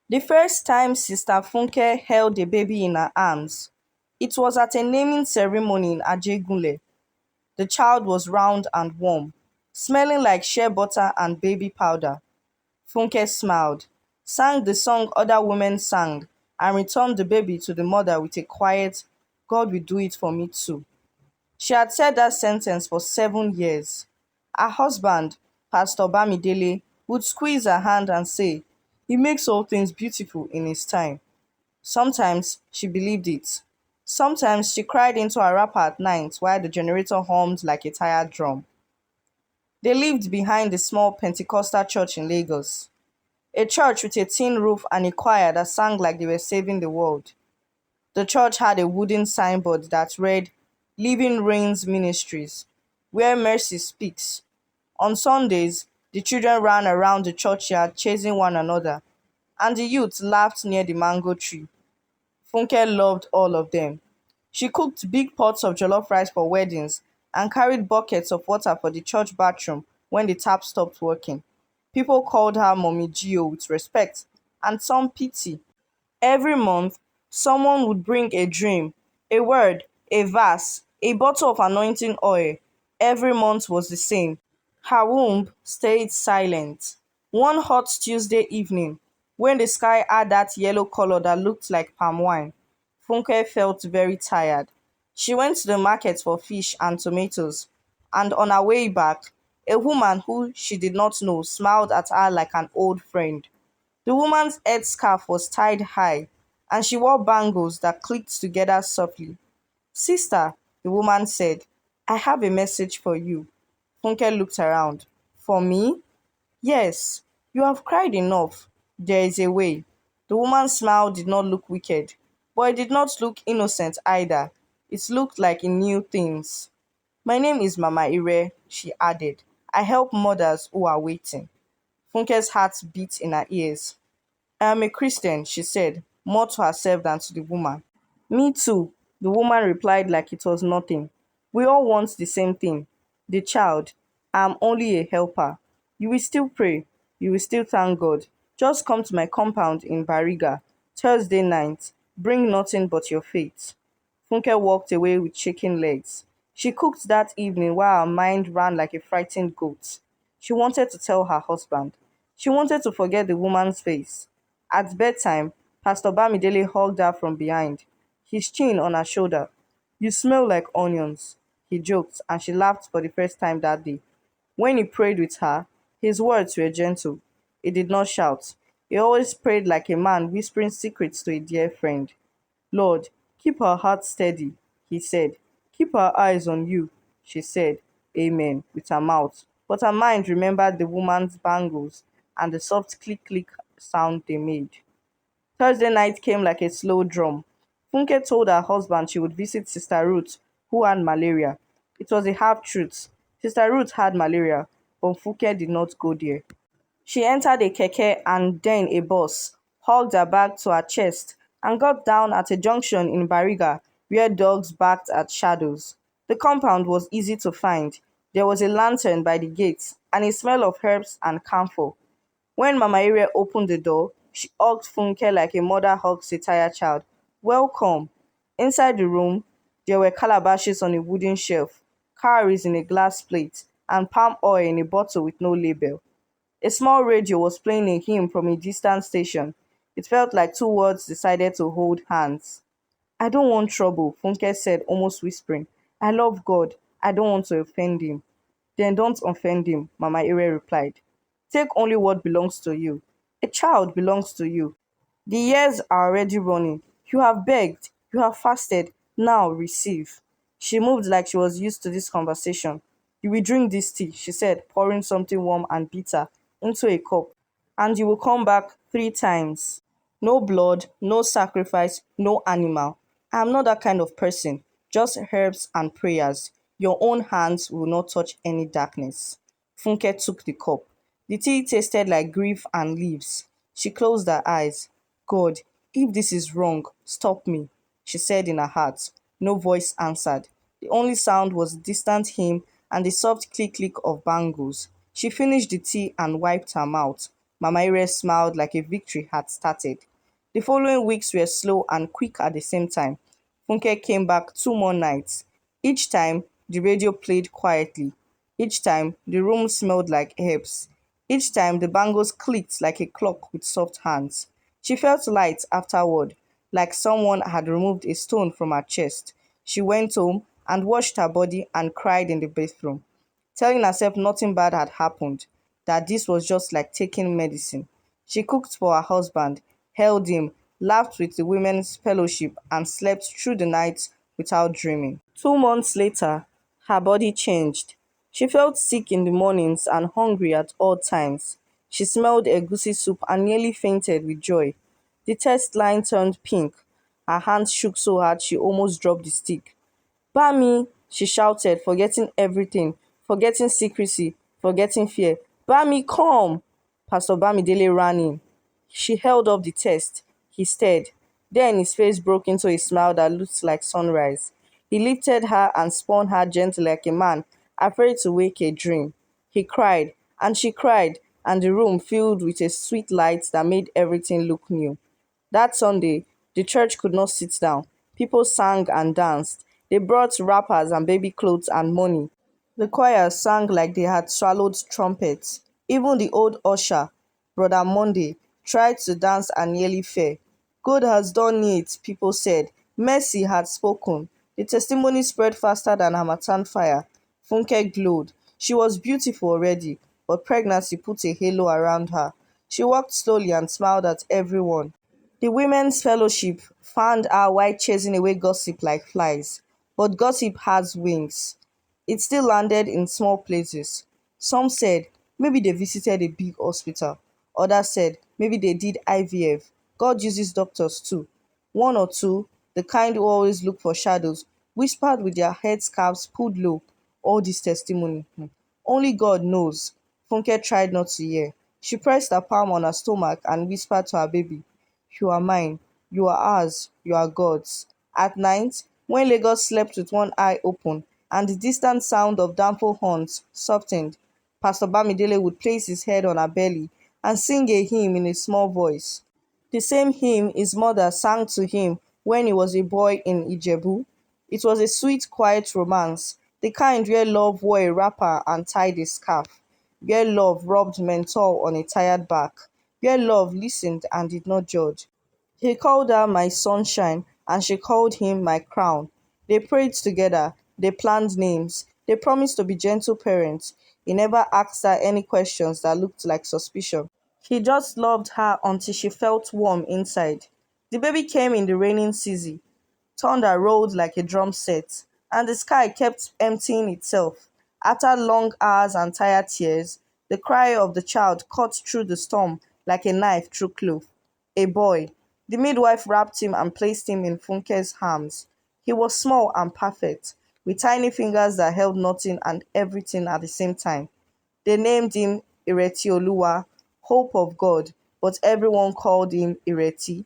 The first time Sister Funke held a baby in her arms, it was at a naming ceremony in Ajegunle. The child was round and warm, smelling like shea butter and baby powder. Funke smiled, sang the song other women sang, and returned the baby to the mother with a quiet, "God will do it for me too." She had said that sentence for 7 years. Her husband, Pastor Bamidele, would squeeze her hand and say, "He makes all things beautiful in his time." Sometimes she believed it. Sometimes she cried into her wrapper at night while the generator hummed like a tired drum. They lived behind the small Pentecostal church in Lagos, a church with a tin roof and a choir that sang like they were saving the world. The church had a wooden signboard that read, "Living Rains Ministries, where mercy speaks." On Sundays, the children ran around the churchyard chasing one another, and the youth laughed near the mango tree. Funke loved all of them. She cooked big pots of jollof rice for weddings and carried buckets of water for the church bathroom when the tap stopped working. People called her Mommy Gio with respect and some pity. Every month, someone would bring a dream, a word, a verse, a bottle of anointing oil. Every month was the same. Her womb stayed silent. One hot Tuesday evening, when the sky had that yellow color that looked like palm wine, Funke felt very tired. She went to the market for fish and tomatoes, and on her way back, a woman who she did not know smiled at her like an old friend. The woman's head scarf was tied high, and she wore bangles that clicked together softly. "Sister," the woman said, "I have a message for you." Funke looked around. "For me?" "Yes. You have cried enough. There is a way." The woman's smile did not look wicked, but it did not look innocent either. It looked like it knew things. "My name is Mama Ire," she added. "I help mothers who are waiting." Funke's heart beat in her ears. "I am a Christian," she said, more to herself than to the woman. "Me too," the woman replied like it was nothing. "We all want the same thing. The child. I am only a helper. You will still pray. You will still thank God. Just come to my compound in Bariga, Thursday night. Bring nothing but your faith." Funke walked away with shaking legs. She cooked that evening while her mind ran like a frightened goat. She wanted to tell her husband. She wanted to forget the woman's face. At bedtime, Pastor Bamidele hugged her from behind, his chin on her shoulder. "You smell like onions," he joked, and she laughed for the first time that day. When he prayed with her, his words were gentle. He did not shout. He always prayed like a man whispering secrets to a dear friend. "Lord, keep her heart steady," he said. "Keep her eyes on you," she said. Amen, with her mouth. But her mind remembered the woman's bangles and the soft click click sound they made. Thursday night came like a slow drum. Funke told her husband she would visit Sister Ruth, who had malaria. It was a half truth. Sister Ruth had malaria, but Funke did not go there. She entered a keke and then a bus, hugged her bag to her chest, and got down at a junction in Bariga where dogs barked at shadows. The compound was easy to find. There was a lantern by the gate and a smell of herbs and camphor. When Mama Ire opened the door, she hugged Funke like a mother hugs a tired child. "Welcome." Inside the room, there were calabashes on a wooden shelf, cowries in a glass plate, and palm oil in a bottle with no label. A small radio was playing a hymn from a distant station. It felt like two words decided to hold hands. "I don't want trouble," Funke said, almost whispering. "I love God. I don't want to offend him." "Then don't offend him," Mama Ire replied. "Take only what belongs to you. A child belongs to you. The years are already running. You have begged, you have fasted, now receive." She moved like she was used to this conversation. "You will drink this tea," she said, pouring something warm and bitter into a cup, "and you will come back 3 times. No blood, no sacrifice, no animal. I am not that kind of person. Just herbs and prayers. Your own hands will not touch any darkness." Funke took the cup. The tea tasted like grief and leaves. She closed her eyes. "God, if this is wrong, stop me," she said in her heart. No voice answered. The only sound was the distant hymn and the soft click click of bangles. She finished the tea and wiped her mouth. Mama Ire smiled like a victory had started. The following weeks were slow and quick at the same time. Funke came back 2 more nights. Each time, the radio played quietly. Each time, the room smelled like herbs. Each time, the bangles clicked like a clock with soft hands. She felt light afterward, like someone had removed a stone from her chest. She went home and washed her body and cried in the bathroom, telling herself nothing bad had happened, that this was just like taking medicine. She cooked for her husband, held him, laughed with the women's fellowship, and slept through the night without dreaming. 2 months later, her body changed. She felt sick in the mornings and hungry at all times. She smelled egusi soup and nearly fainted with joy. The test line turned pink. Her hands shook so hard she almost dropped the stick. "Bami!" she shouted, forgetting everything, forgetting secrecy, forgetting fear. "Bami, come!" Pastor Bamidele ran in. She held up the test. He stared. Then his face broke into a smile that looked like sunrise. He lifted her and spun her gently like a man afraid to wake a dream. He cried, and she cried, and the room filled with a sweet light that made everything look new. That Sunday, the church could not sit down. People sang and danced. They brought wrappers and baby clothes and money. The choir sang like they had swallowed trumpets. Even the old usher, Brother Monday, tried to dance and nearly fell. "God has done it," people said. Mercy had spoken. The testimony spread faster than Harmattan fire. Funke glowed. She was beautiful already, but pregnancy put a halo around her. She walked slowly and smiled at everyone. The women's fellowship fanned her while chasing away gossip like flies. But gossip has wings. It still landed in small places. Some said maybe they visited a big hospital. Others said maybe they did IVF. God uses doctors too. One or two, the kind who always look for shadows, whispered with their headscarves pulled low. All this testimony. Only God knows. Funke tried not to hear. She pressed her palm on her stomach and whispered to her baby, "You are mine. You are ours. You are God's." At night, when Lagos slept with one eye open and the distant sound of downfall horns softened, Pastor Bamidele would place his head on her belly and sing a hymn in a small voice. The same hymn his mother sang to him when he was a boy in Ijebu. It was a sweet, quiet romance, the kind where love wore a wrapper and tied a scarf, where love rubbed menthol on a tired back, where love listened and did not judge. He called her my sunshine, and she called him my crown. They prayed together, they planned names, they promised to be gentle parents. He never asked her any questions that looked like suspicion. He just loved her until she felt warm inside. The baby came in the raining season. Thunder rolled like a drum set, and the sky kept emptying itself. After long hours and tired tears, the cry of the child cut through the storm like a knife through cloth. A boy. The midwife wrapped him and placed him in Funke's arms. He was small and perfect, with tiny fingers that held nothing and everything at the same time. They named him Ireti, Hope of God, but everyone called him Ireti.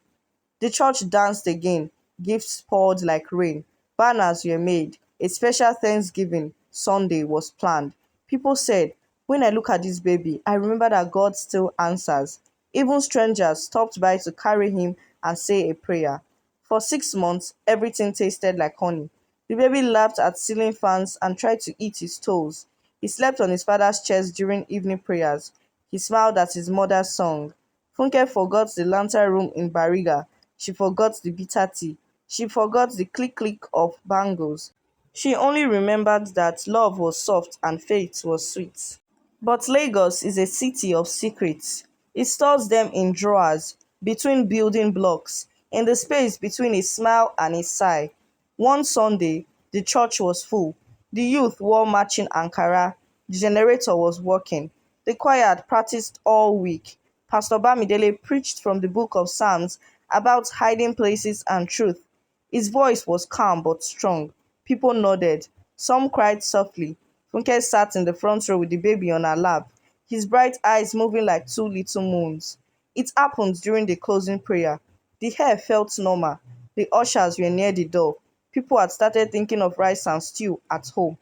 The church danced again, gifts poured like rain, banners were made, a special Thanksgiving Sunday was planned. People said, "When I look at this baby, I remember that God still answers." Even strangers stopped by to carry him and say a prayer. For 6 months, everything tasted like honey. The baby laughed at ceiling fans and tried to eat his toes. He slept on his father's chest during evening prayers. He smiled at his mother's song. Funke forgot the lantern room in Bariga. She forgot the bitter tea. She forgot the click click of bangles. She only remembered that love was soft and faith was sweet. But Lagos is a city of secrets. It stores them in drawers, between building blocks, in the space between a smile and a sigh. One Sunday, the church was full. The youth wore matching Ankara. The generator was working. The choir had practiced all week. Pastor Bamidele preached from the book of Psalms about hiding places and truth. His voice was calm but strong. People nodded. Some cried softly. Funke sat in the front row with the baby on her lap, his bright eyes moving like two little moons. It happened during the closing prayer. The air felt normal. The ushers were near the door. People had started thinking of rice and stew at home.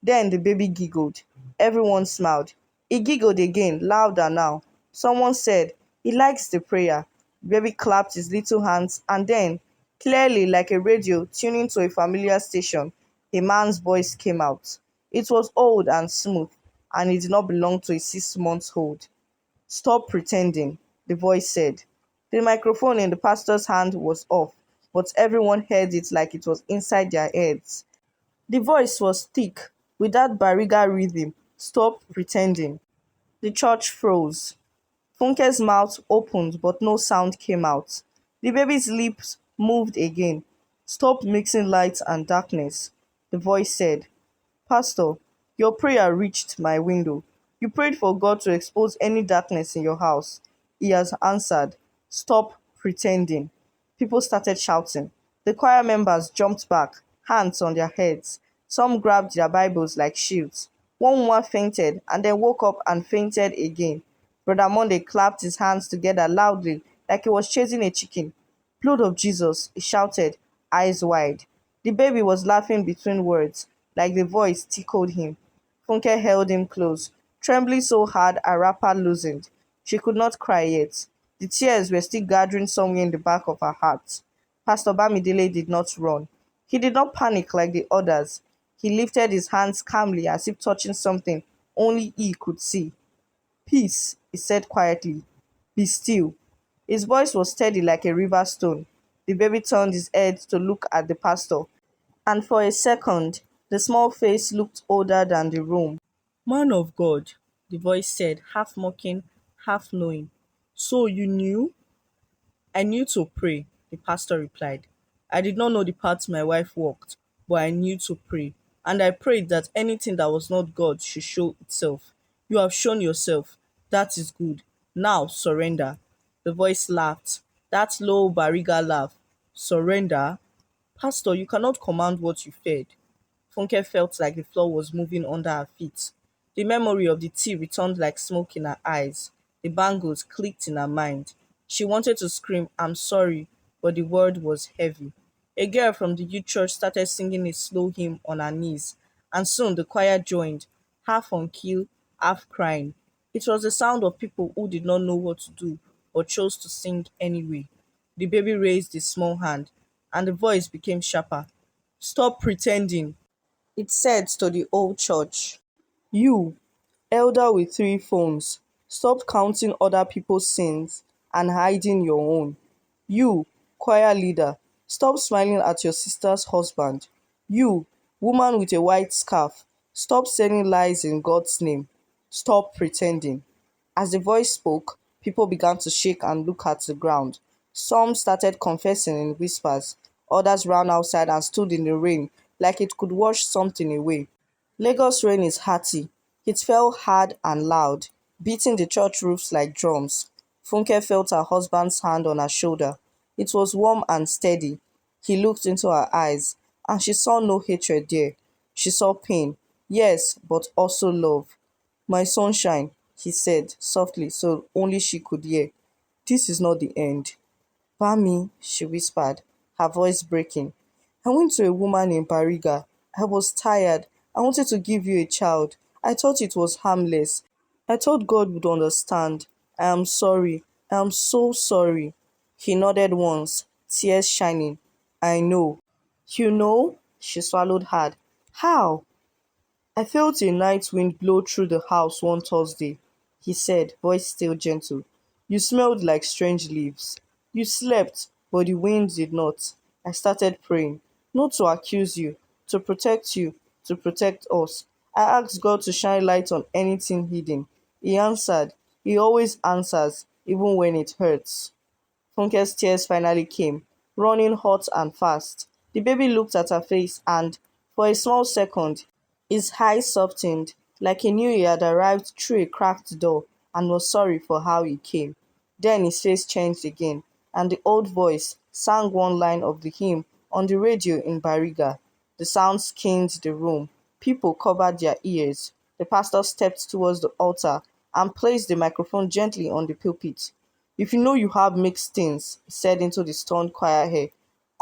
Then the baby giggled. Everyone smiled. He giggled again, louder now. Someone said, "He likes the prayer." Baby clapped his little hands, and then, clearly like a radio tuning to a familiar station, a man's voice came out. It was old and smooth, and it did not belong to a 6 months old. "Stop pretending," the voice said. The microphone in the pastor's hand was off, but everyone heard it like it was inside their heads. The voice was thick, with that Bariga rhythm. "Stop pretending." The church froze. Funke's mouth opened but no sound came out. The baby's lips moved again. "Stop mixing light and darkness," the voice said. "Pastor, your prayer reached my window. You prayed for God to expose any darkness in your house. He has answered. Stop pretending." People started shouting. The choir members jumped back, hands on their heads. Some grabbed their Bibles like shields. One woman fainted and then woke up and fainted again. Brother Monday clapped his hands together loudly like he was chasing a chicken. "Blood of Jesus," he shouted, eyes wide. The baby was laughing between words, like the voice tickled him. Funke held him close, trembling so hard her wrapper loosened. She could not cry yet. The tears were still gathering somewhere in the back of her heart. Pastor Bamidele did not run. He did not panic like the others. He lifted his hands calmly as if touching something only he could see. "Peace," he said quietly. "Be still." His voice was steady like a river stone. The baby turned his head to look at the pastor, and for a second, the small face looked older than the room. "Man of God," the voice said, half mocking, half knowing. "So you knew?" "I knew to pray," the pastor replied. "I did not know the path my wife walked, but I knew to pray. And I prayed that anything that was not God should show itself. You have shown yourself. That is good. Now surrender." The voice laughed, that low Bariga laugh. "Surrender? Pastor, you cannot command what you fed." Funke felt like the floor was moving under her feet. The memory of the tea returned like smoke in her eyes. The bangles clicked in her mind. She wanted to scream, "I'm sorry," but the word was heavy. A girl from the youth church started singing a slow hymn on her knees, and soon the choir joined, half on key, half crying. It was the sound of people who did not know what to do, but chose to sing anyway. The baby raised his small hand, and the voice became sharper. "Stop pretending," it said to the old church. "You, elder with 3 phones, stop counting other people's sins and hiding your own. You, choir leader, stop smiling at your sister's husband. You, woman with a white scarf, stop selling lies in God's name. Stop pretending." As the voice spoke, people began to shake and look at the ground. Some started confessing in whispers. Others ran outside and stood in the rain like it could wash something away. Lagos rain is hearty. It fell hard and loud, beating the church roofs like drums. Funke felt her husband's hand on her shoulder. It was warm and steady. He looked into her eyes, and she saw no hatred there. She saw pain, yes, but also love. "My sunshine," he said softly so only she could hear. "This is not the end." "Bami," she whispered, her voice breaking. "I went to a woman in Bariga. I was tired. I wanted to give you a child. I thought it was harmless. I thought God would understand. I am sorry. I am so sorry." He nodded once, tears shining. "I know." "You know?" She swallowed hard. "How?" "I felt a night wind blow through the house one Thursday," he said, voice still gentle. "You smelled like strange leaves. You slept, but the wind did not. I started praying, not to accuse you, you, to protect us. I asked God to shine light on anything hidden. He answered. He always answers, even when it hurts." Funke's tears finally came, running hot and fast. The baby looked at her face and, for a small second, his eyes softened, like he knew he had arrived through a cracked door and was sorry for how he came. Then his face changed again, and the old voice sang one line of the hymn on the radio in Bariga. The sound skinned the room. People covered their ears. The pastor stepped towards the altar and placed the microphone gently on the pulpit. "If you know you have mixed things," he said into the stunned choir hair,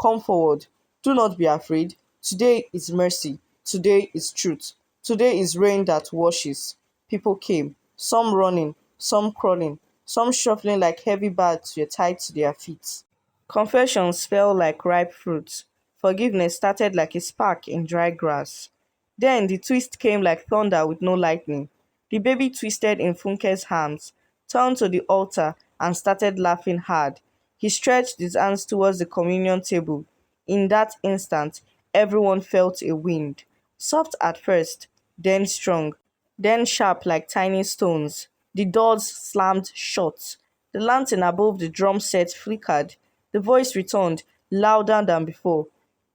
"come forward. Do not be afraid. Today is mercy. Today is truth. Today is rain that washes." People came, some running, some crawling, Some shuffling like heavy bags were tied to their feet. Confessions fell like ripe fruits. Forgiveness started like a spark in dry grass. Then the twist came like thunder with no lightning. The baby twisted in Funke's arms, turned to the altar, and started laughing hard. He stretched his hands towards the communion table. In that instant, everyone felt a wind, soft at first, then strong, then sharp like tiny stones. The doors slammed shut. The lantern above the drum set flickered. The voice returned, louder than before.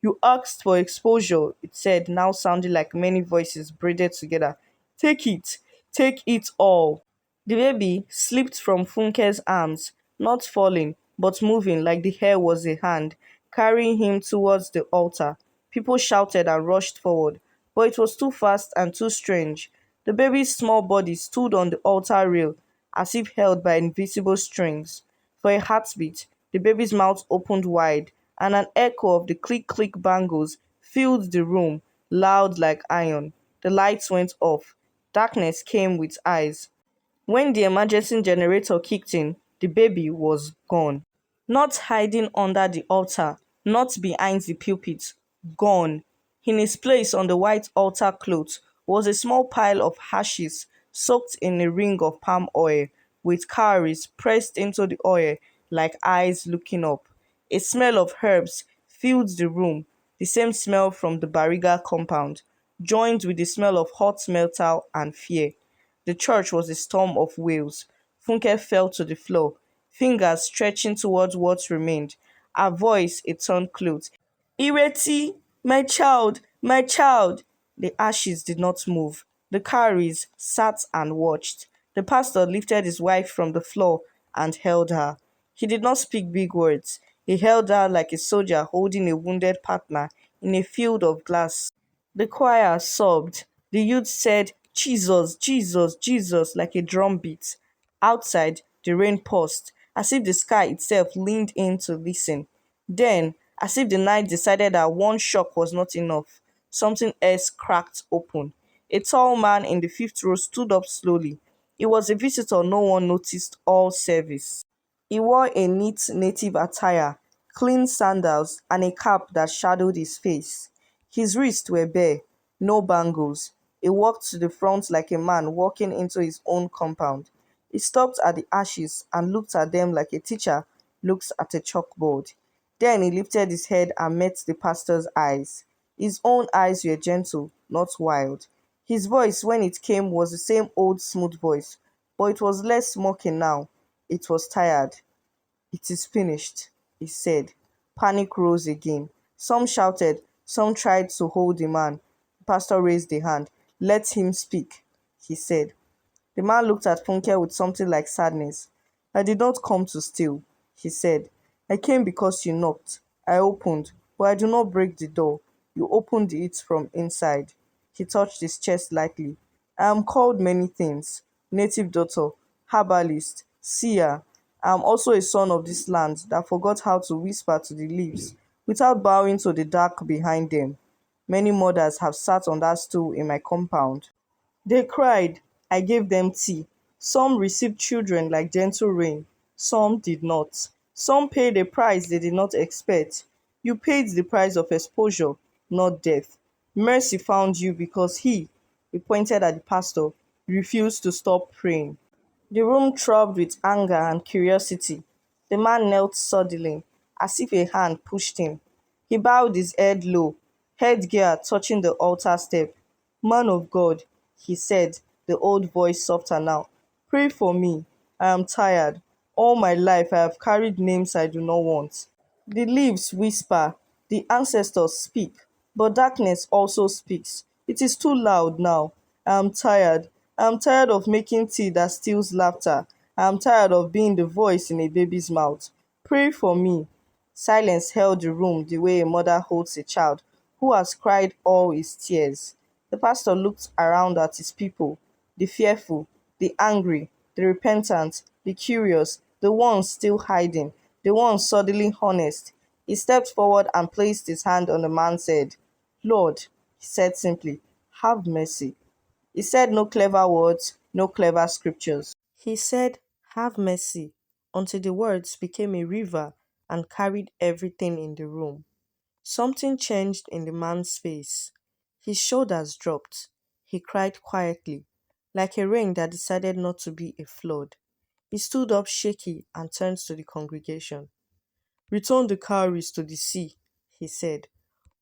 You asked for exposure, it said, now sounding like many voices braided together. Take take it all. The baby slipped from Funke's arms, not falling, but moving like the hair was a hand, carrying him towards the altar. People shouted and rushed forward, but it was too fast and too strange. The baby's small body stood on the altar rail, as if held by invisible strings. For a heartbeat, the baby's mouth opened wide, and an echo of the click click bangles filled the room, loud like iron. The lights went off. Darkness came with eyes. When the emergency generator kicked in, the baby was gone. Not hiding under the altar, not behind the pulpit. Gone. In his place on the white altar cloth was a small pile of ashes soaked in a ring of palm oil, with cowries pressed into the oil like eyes looking up. A smell of herbs filled the room, the same smell from the Bariga compound, joined with the smell of hot metal and fear. The church was a storm of wails. Funke fell to the floor, fingers stretching towards what remained, her voice a torn cloth. Ireti, my child, my child. The ashes did not move. The carries sat and watched. The pastor lifted his wife from the floor and held her. He did not speak big words. He held her like a soldier holding a wounded partner in a field of glass. The choir sobbed. The youth said, Jesus, Jesus, Jesus, like a drum beat. Outside, the rain paused, as if the sky itself leaned in to listen. Then, as if the night decided that one shock was not enough, something else cracked open. A tall man in the fifth row stood up slowly. It was a visitor no one noticed all service. He wore a neat native attire, clean sandals, and a cap that shadowed his face. His wrists were bare, no bangles. He walked to the front like a man walking into his own compound. He stopped at the ashes and looked at them like a teacher looks at a chalkboard. Then he lifted his head and met the pastor's eyes. His own eyes were gentle, not wild. His voice, when it came, was the same old smooth voice, but it was less mocking now. It was tired. It is finished, he said. Panic rose again. Some shouted, some tried to hold the man. The pastor raised a hand. Let him speak, he said. The man looked at Funke with something like sadness. I did not come to steal, he said. I came because you knocked. I opened, but I do not break the door. You opened it from inside. He touched his chest lightly. I am called many things. Native daughter, herbalist, seer. I am also a son of this land that forgot how to whisper to the leaves without bowing to the dark behind them. Many mothers have sat on that stool in my compound. They cried. I gave them tea. Some received children like gentle rain. Some did not. Some paid a price they did not expect. You paid the price of exposure, not death. Mercy found you because he pointed at the pastor, refused to stop praying. The room throbbed with anger and curiosity. The man knelt suddenly, as if a hand pushed him. He bowed his head low, headgear touching the altar step. Man of God, he said, the old voice softer now, pray for me. I am tired. All my life I have carried names I do not want. The leaves whisper, the ancestors speak, but darkness also speaks. It is too loud now. I am tired. I am tired of making tea that steals laughter. I am tired of being the voice in a baby's mouth. Pray for me. Silence held the room the way a mother holds a child who has cried all his tears. The pastor looked around at his people, the fearful, the angry, the repentant, the curious, the ones still hiding, the ones suddenly honest. He stepped forward and placed his hand on the man's head. Lord, he said simply, have mercy. He said no clever words, no clever scriptures. He said, Have mercy, until the words became a river and carried everything in the room. Something changed in the man's face. His shoulders dropped. He cried quietly, like a rain that decided not to be a flood. He stood up shaky and turned to the congregation. Return the cowries to the sea, he said.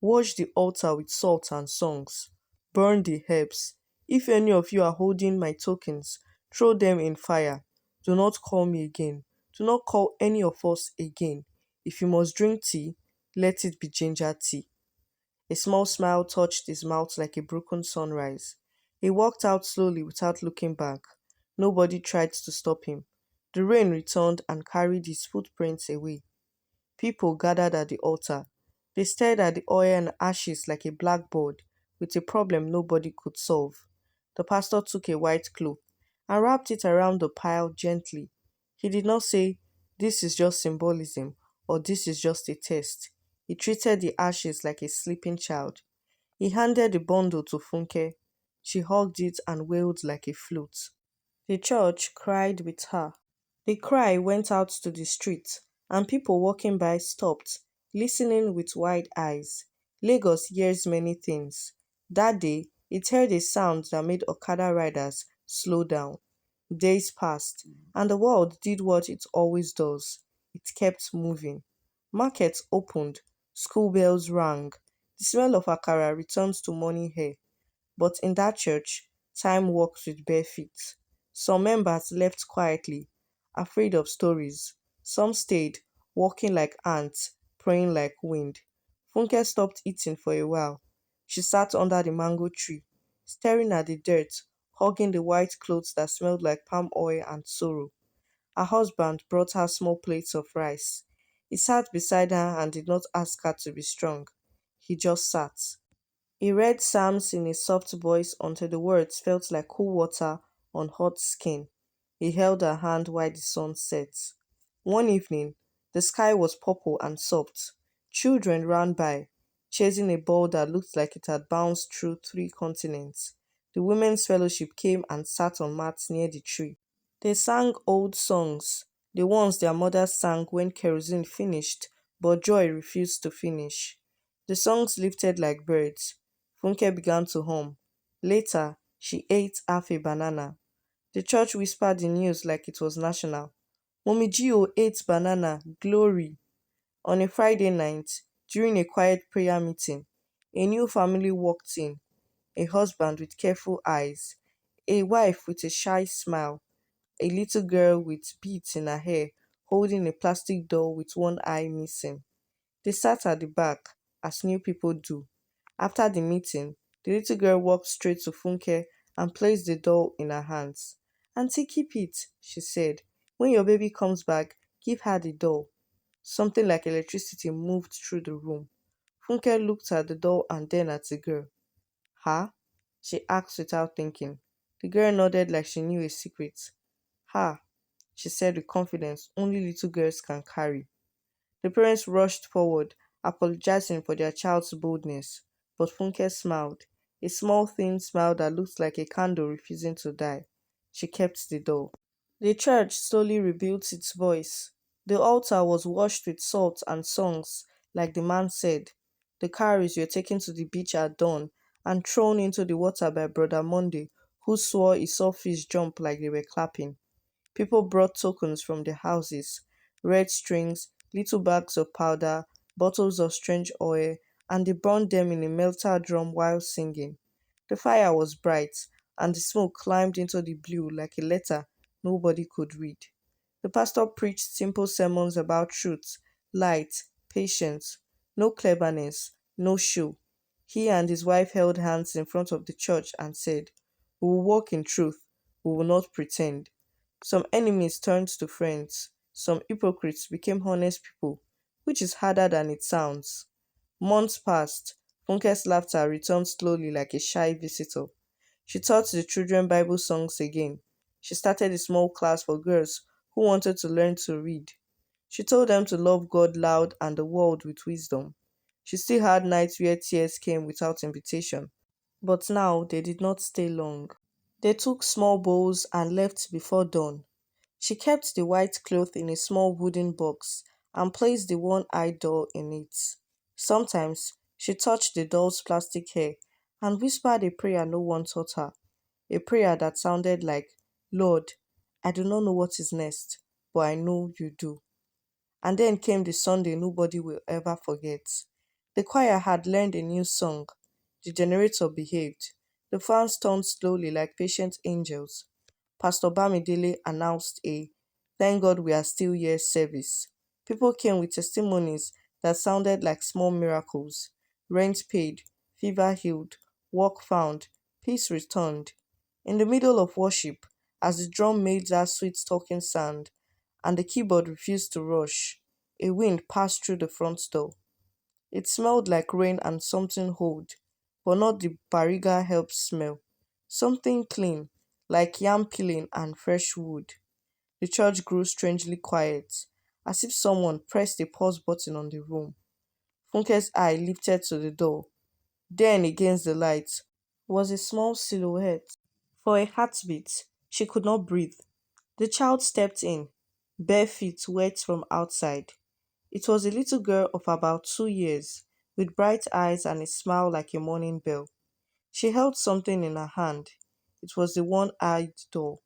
Wash the altar with salt and songs. Burn the herbs. If any of you are holding my tokens, throw them in fire. Do not call me again. Do not call any of us again. If you must drink tea, let it be ginger tea. A small smile touched his mouth like a broken sunrise. He walked out slowly without looking back. Nobody tried to stop him. The rain returned and carried his footprints away. People gathered at the altar. They stared at the oil and ashes like a blackboard with a problem nobody could solve. The pastor took a white cloth and wrapped it around the pile gently. He did not say, "This is just symbolism," or "This is just a test." He treated the ashes like a sleeping child. He handed the bundle to Funke. She hugged it and wailed like a flute. The church cried with her. The cry went out to the street, and people walking by stopped, listening with wide eyes. Lagos hears many things. That day, it heard a sound that made Okada riders slow down. Days passed, and the world did what it always does. It kept moving. Markets opened, school bells rang. The smell of akara returned to morning air. But in that church, time walked with bare feet. Some members left quietly, afraid of stories. Some stayed, walking like ants, praying like wind. Funke stopped eating for a while. She sat under the mango tree, staring at the dirt, hugging the white clothes that smelled like palm oil and sorrow. Her husband brought her small plates of rice. He sat beside her and did not ask her to be strong. He just sat. He read psalms in a soft voice until the words felt like cool water on hot skin. He held her hand while the sun set. One evening, the sky was purple and soft. Children ran by, chasing a ball that looked like it had bounced through three continents. The women's fellowship came and sat on mats near the tree. They sang old songs, the ones their mothers sang when kerosene finished, but joy refused to finish. The songs lifted like birds. Funke began to hum. Later, she ate half a banana. The church whispered the news like it was national. Mommy Gio ate banana, glory. On a Friday night, during a quiet prayer meeting, a new family walked in, a husband with careful eyes, a wife with a shy smile, a little girl with beads in her hair holding a plastic doll with one eye missing. They sat at the back, as new people do. After the meeting, the little girl walked straight to Funke and placed the doll in her hands. "Auntie, keep it," she said. "When your baby comes back, give her the doll." Something like electricity moved through the room. Funke looked at the doll and then at the girl. "Ha?" she asked without thinking. The girl nodded like she knew a secret. "Ha," she said with confidence only little girls can carry. The parents rushed forward, apologizing for their child's boldness, but Funke smiled, a small thin smile that looked like a candle refusing to die. She kept the doll. The church slowly rebuilt its voice. The altar was washed with salt and songs, like the man said. The cowries were taken to the beach at dawn and thrown into the water by Brother Monday, who swore he saw fish jump like they were clapping. People brought tokens from their houses, red strings, little bags of powder, bottles of strange oil, and they burned them in a melter drum while singing. The fire was bright, and the smoke climbed into the blue like a letter nobody could read. The pastor preached simple sermons about truth, light, patience, no cleverness, no show. He and his wife held hands in front of the church and said, "We will walk in truth, we will not pretend." Some enemies turned to friends. Some hypocrites became honest people, which is harder than it sounds. Months passed. Funke's laughter returned slowly like a shy visitor. She taught the children Bible songs again. She started a small class for girls who wanted to learn to read. She told them to love God loud and the world with wisdom. She still had nights where tears came without invitation, but now they did not stay long. They took small bowls and left before dawn. She kept the white cloth in a small wooden box and placed the one eyed doll in it. Sometimes she touched the doll's plastic hair and whispered a prayer no one taught her, a prayer that sounded like, Lord, I do not know what is next, but I know you do. And then came the Sunday nobody will ever forget. The choir had learned a new song. The generator behaved. The fans turned slowly like patient angels. Pastor Bamidele announced a Thank God we are still here service. People came with testimonies that sounded like small miracles. Rent paid, fever healed, work found, peace returned. In the middle of worship, as the drum made that sweet talking sound, and the keyboard refused to rush, a wind passed through the front door. It smelled like rain and something old, but not the Bariga help smell. Something clean, like yam peeling and fresh wood. The church grew strangely quiet, as if someone pressed a pause button on the room. Funke's eye lifted to the door. Then, against the light, was a small silhouette. For a heartbeat, she could not breathe. The child stepped in, bare feet wet from outside. It was a little girl of about 2 years, with bright eyes and a smile like a morning bell. She held something in her hand. It was the one eyed doll.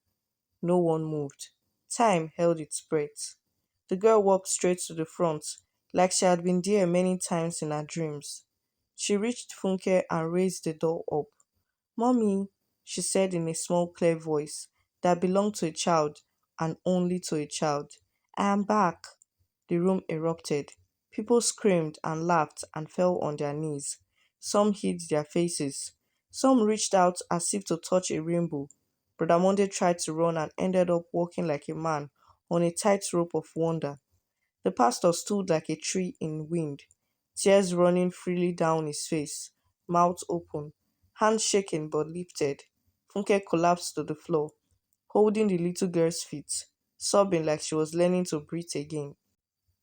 No one moved. Time held its breath. The girl walked straight to the front, like she had been there many times in her dreams. She reached Funke and raised the doll up. Mommy, she said in a small, clear voice that belonged to a child and only to a child. I am back. The room erupted. People screamed and laughed and fell on their knees. Some hid their faces. Some reached out as if to touch a rainbow. Brother Monday tried to run and ended up walking like a man on a tightrope of wonder. The pastor stood like a tree in wind, tears running freely down his face, mouth open, hands shaking but lifted. Funke collapsed to the floor, holding the little girl's feet, sobbing like she was learning to breathe again.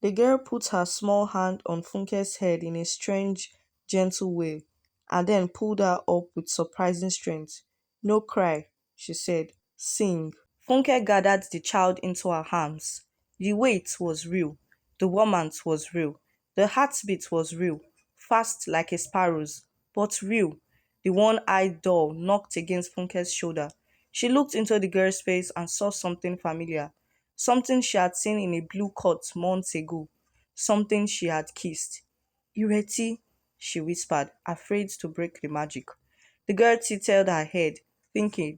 The girl put her small hand on Funke's head in a strange, gentle way, and then pulled her up with surprising strength. No cry, she said. Sing. Funke gathered the child into her arms. The weight was real. The warmth was real. The heartbeat was real, fast like a sparrow's, but real. The one-eyed doll knocked against Funke's shoulder. She looked into the girl's face and saw something familiar, something she had seen in a blue coat months ago, something she had kissed. Ireti, she whispered, afraid to break the magic. The girl tilted her head, thinking,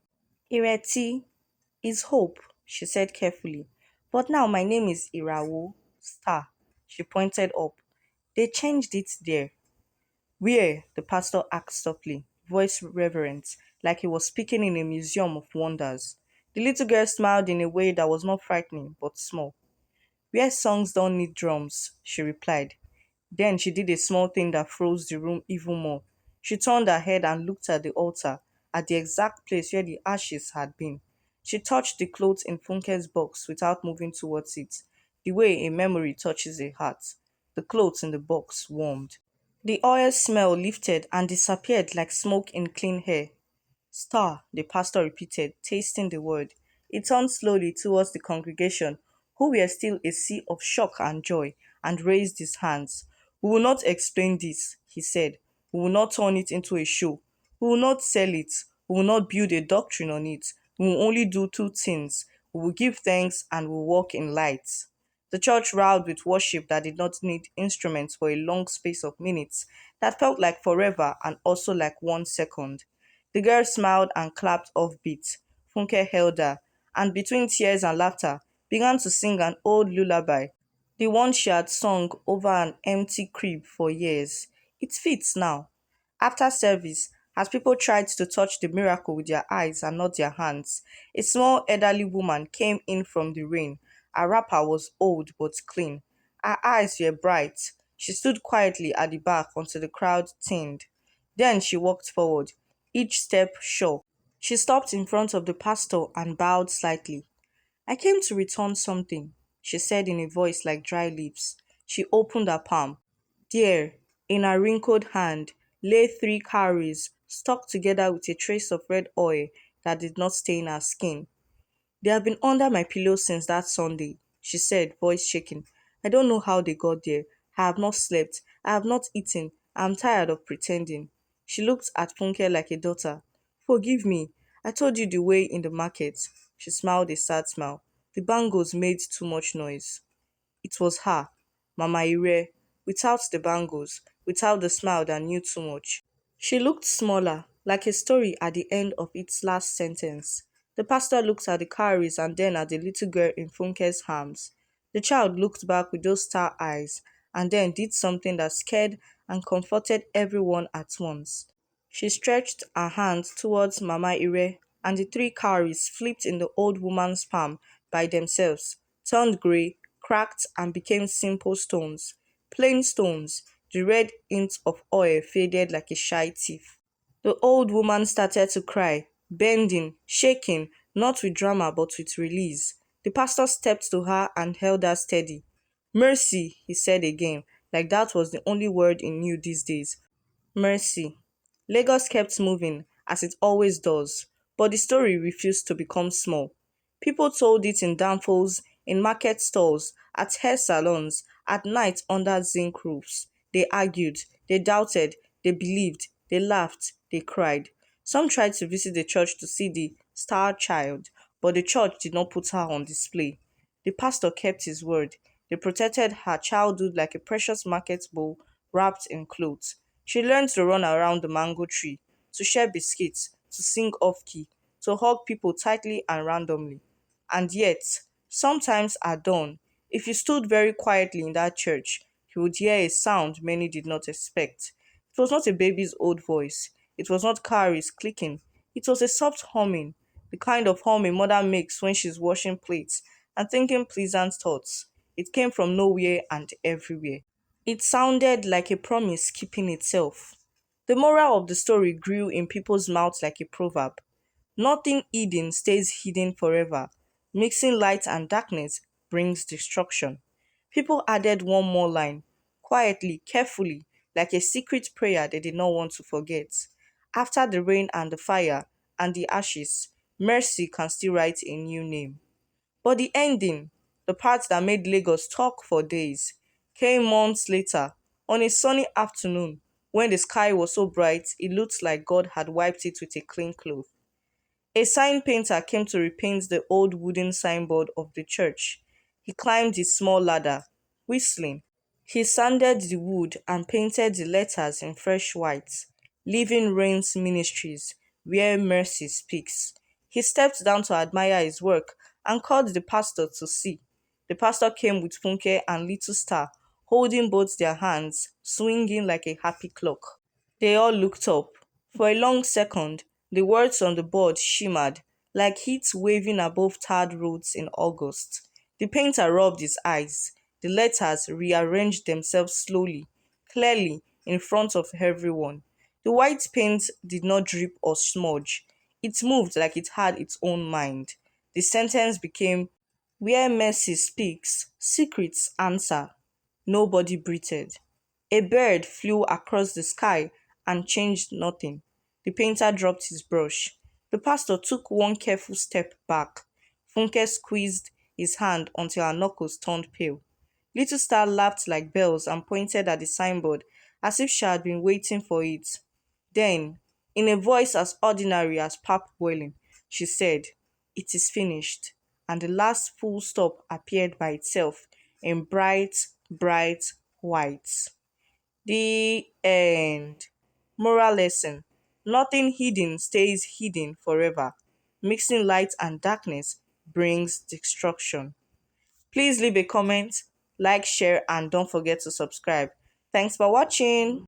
Ireti is hope, she said carefully. But now my name is Irawo, star. She pointed up. They changed it there. Where? The pastor asked softly, voice reverent, like he was speaking in a museum of wonders. The little girl smiled in a way that was not frightening, but small. Where songs don't need drums, she replied. Then she did a small thing that froze the room even more. She turned her head and looked at the altar, at the exact place where the ashes had been. She touched the clothes in Funke's box without moving towards it, the way a memory touches a heart. The clothes in the box warmed. The oil smell lifted and disappeared like smoke in clean hair. Star, the pastor repeated, tasting the word. He turned slowly towards the congregation, who were still a sea of shock and joy, and raised his hands. We will not explain this, he said. We will not turn it into a show. We will not sell it. We will not build a doctrine on it. We will only do two things. We will give thanks and we will walk in light. The church roared with worship that did not need instruments for a long space of minutes, that felt like forever and also like 1 second. The girl smiled and clapped offbeat. Funke held her, and between tears and laughter, began to sing an old lullaby, the one she had sung over an empty crib for years. It fits now. After service, as people tried to touch the miracle with their eyes and not their hands, a small elderly woman came in from the rain. Her wrapper was old but clean. Her eyes were bright. She stood quietly at the back until the crowd thinned. Then she walked forward, each step sure. She stopped in front of the pastor and bowed slightly. I came to return something, she said in a voice like dry leaves. She opened her palm. There, in her wrinkled hand, lay 3 cowries stuck together with a trace of red oil that did not stain her skin. They have been under my pillow since that Sunday, she said, voice shaking. I don't know how they got there. I have not slept. I have not eaten. I am tired of pretending. She looked at Funke like a daughter. Forgive me. I told you the way in the market. She smiled a sad smile. The bangles made too much noise. It was her, Mama Ire, without the bangles, without the smile that knew too much. She looked smaller, like a story at the end of its last sentence. The pastor looked at the cowries and then at the little girl in Funke's arms. The child looked back with those star eyes and then did something that scared and comforted everyone at once. She stretched her hand towards Mama Ire, and the three cowries flipped in the old woman's palm by themselves, turned grey, cracked, and became simple stones. Plain stones. The red hint of oil faded like a shy thief. The old woman started to cry, bending, shaking, not with drama but with release. The pastor stepped to her and held her steady. Mercy, he said again, like that was the only word he knew these days. Mercy. Lagos kept moving, as it always does, but the story refused to become small. People told it in danfos, in market stalls, at hair salons, at night under zinc roofs. They argued, they doubted, they believed, they laughed, they cried. Some tried to visit the church to see the star child, but the church did not put her on display. The pastor kept his word. They protected her childhood like a precious market bowl wrapped in clothes. She learned to run around the mango tree, to share biscuits, to sing off key, to hug people tightly and randomly. And yet, sometimes at dawn, if you stood very quietly in that church, you would hear a sound many did not expect. It was not a baby's old voice. It was not cowries clicking. It was a soft humming, the kind of hum a mother makes when she's washing plates and thinking pleasant thoughts. It came from nowhere and everywhere. It sounded like a promise keeping itself. The moral of the story grew in people's mouths like a proverb. Nothing hidden stays hidden forever. Mixing light and darkness brings destruction. People added one more line, quietly, carefully, like a secret prayer they did not want to forget. After the rain and the fire and the ashes, mercy can still write a new name. But the ending, the part that made Lagos talk for days, came months later, on a sunny afternoon, when the sky was so bright it looked like God had wiped it with a clean cloth. A sign painter came to repaint the old wooden signboard of the church. He climbed his small ladder, whistling. He sanded the wood and painted the letters in fresh white. Living Rains Ministries, where mercy speaks. He stepped down to admire his work and called the pastor to see. The pastor came with Funke and Little Star, holding both their hands, swinging like a happy clock. They all looked up. For a long second, the words on the board shimmered, like heat waving above tarred roads in August. The painter rubbed his eyes. The letters rearranged themselves slowly, clearly, in front of everyone. The white paint did not drip or smudge. It moved like it had its own mind. The sentence became, Where mercy speaks, secrets answer. Nobody breathed. A bird flew across the sky and changed nothing. The painter dropped his brush. The pastor took one careful step back. Funke squeezed his hand until her knuckles turned pale. Little Star laughed like bells and pointed at the signboard as if she had been waiting for it. Then, in a voice as ordinary as pap boiling, she said, It is finished. And the last full stop appeared by itself in bright, bright white. The end. Moral lesson. Nothing hidden stays hidden forever. Mixing light and darkness brings destruction. Please leave a comment, like, share, and don't forget to subscribe. Thanks for watching.